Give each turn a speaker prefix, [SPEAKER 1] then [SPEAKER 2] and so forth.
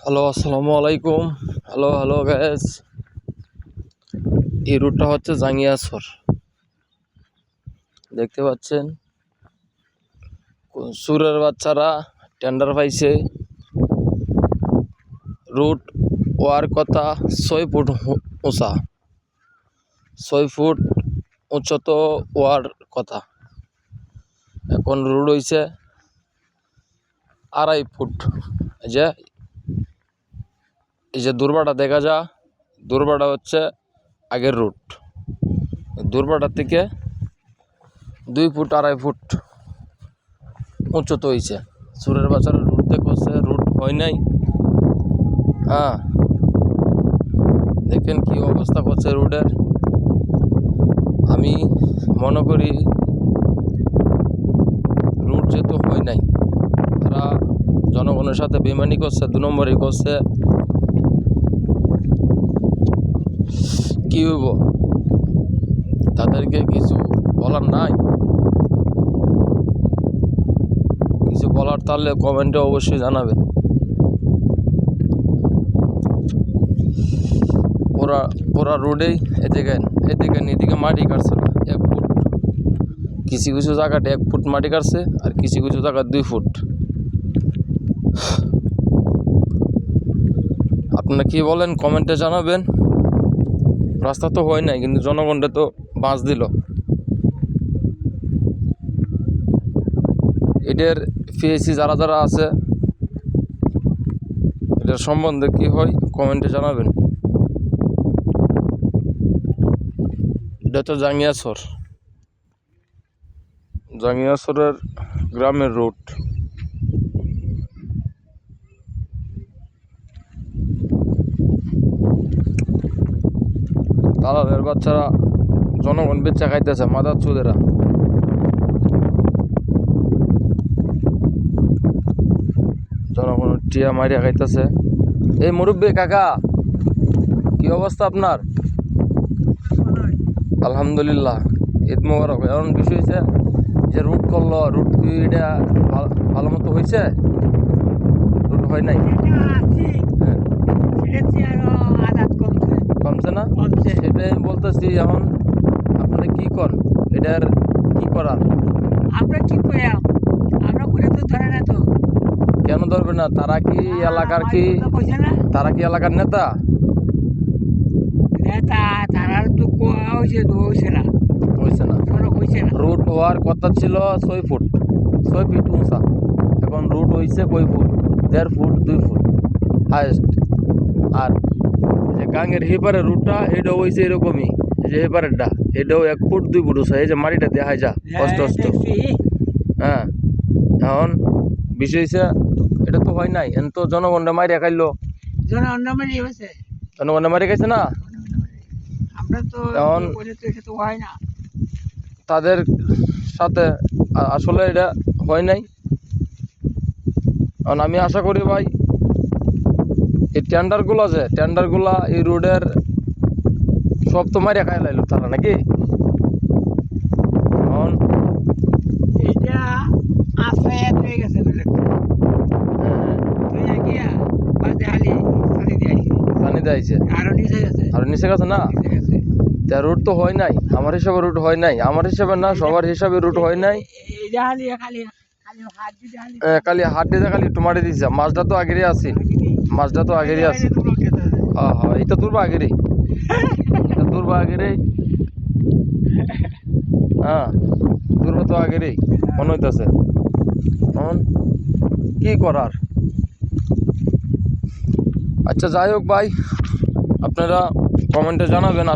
[SPEAKER 1] Hello, আসসালামু আলাইকুম। Hello hello gas, এই রুটটা হচ্ছে জাঙ্গিয়াছর। দেখতে পাচ্ছেন সুরের বাচ্চারা টেন্ডার পাইছে। রুট ওয়ার কথা 6 ফুট উঁচা, 6 ফুট উচ্চত ওয়ার কথা। এখন রুট হয়েছে 2.5 ফুট। এই যে দুর্বাটা দেখা যা, দুর্বাটা হচ্ছে আগের রুট। দুর্বাটার থেকে 2 ফুট 2.5 ফুট উচ্চত হয়েছে। সুরের বাচ্চারা রুট দেখছে, রুট হয় নাই। দেখেন কি অবস্থা করছে রুটের। আমি মনে করি রুট যেহেতু হয় নাই, তারা জনগণের সাথে বেইমানি করছে, 2 নম্বরই করছে। কি হইব, তাদেরকে কিছু বলার নাই। কিছু বলার তাহলে কমেন্টে অবশ্যই জানাবেন। ওরা রোডেই এদিকে মাটি কাটছে না 1 ফুট। কিছু কিছু জায়গাটা 1 ফুট মাটি কাটছে, আর কিছু কিছু জায়গা 2 ফুট। আপনারা কি বলেন কমেন্টে জানাবেন। রাস্তা তো হয় নাই, কিন্তু জনগণটা তো বাঁচ দিল। এটার পিএসি যারা যারা আছে, এটার সম্বন্ধে কি হয় কমেন্টে জানাবেন। এটা তো জাঙ্গিয়াছরের গ্রামের রুট। দালালের বাচ্চারা জনগণ বেচা খাইতেছে, মাদার চোদেরা। জনগণ টিয়া মারিয়া খাইতেছে। এই মুরব্বী কাকা, কি অবস্থা আপনার? আলহামদুলিল্লাহ, ঈদ মোবারক। এমন বিষয় হয়েছে যে রুট করলো, রুট কি এটা ভালো মতো হয়েছে? রুট হয় নাই, কমছে না? সেটাই আমি বলতেছি। এখন আপনারা কি কর, এটার কি করার?
[SPEAKER 2] আমরা কি করি, আমরা করে তো ধরে না। তো
[SPEAKER 1] কেন ধরবে না? তারা কি এলাকার এলাকার নেতা?
[SPEAKER 2] তারা তো হয়েছে না।
[SPEAKER 1] রুট হওয়ার কথা ছিল 6 ফুট, 6 ফিট উঁচা। এখন রুট হয়েছে কই ফুট? 1.5 ফুট 2 ফুট হাইস্ট। আর যে গাঙের হেপারের রুটটা, এটাও হয়েছে এরকমই। এই যে হেপারেরটা, এটাও 1 ফুট 2 ফুট উঁচা। এই যে মাটিটা দেখা যা কষ্ট। এখন বিষয় হয়েছে এটা তো হয় নাই। তো জনগণটা মারিয়া খাইলো, জনগণটা মারি খাইছে না। এখন তাদের সাথে আসলে এটা হয় নাই। কারণ আমি আশা করি ভাই, এই টেন্ডারগুলা এই রোডের সব তো মারিয়া খাই লাইলো তারা নাকি। এখন আরো নিচে গেছে না। রুট তো হয় নাই, আমার হিসাবে রুট হয় নাই। আমার হিসাবে না, সবার হিসাবে রুট হয় নাই। খালি হাত দিয়ে খালি একটু মারি দিচ্ছে। মাছটা তো আগেরই আছে, হ্যাঁ, এটা তুলবা আগেরই, হ্যাঁ তুলবা তো আগেরই মনে হইতেছে। কি করার? আচ্ছা, যাই হোক ভাই, আপনারা কমেন্টে জানাবেন।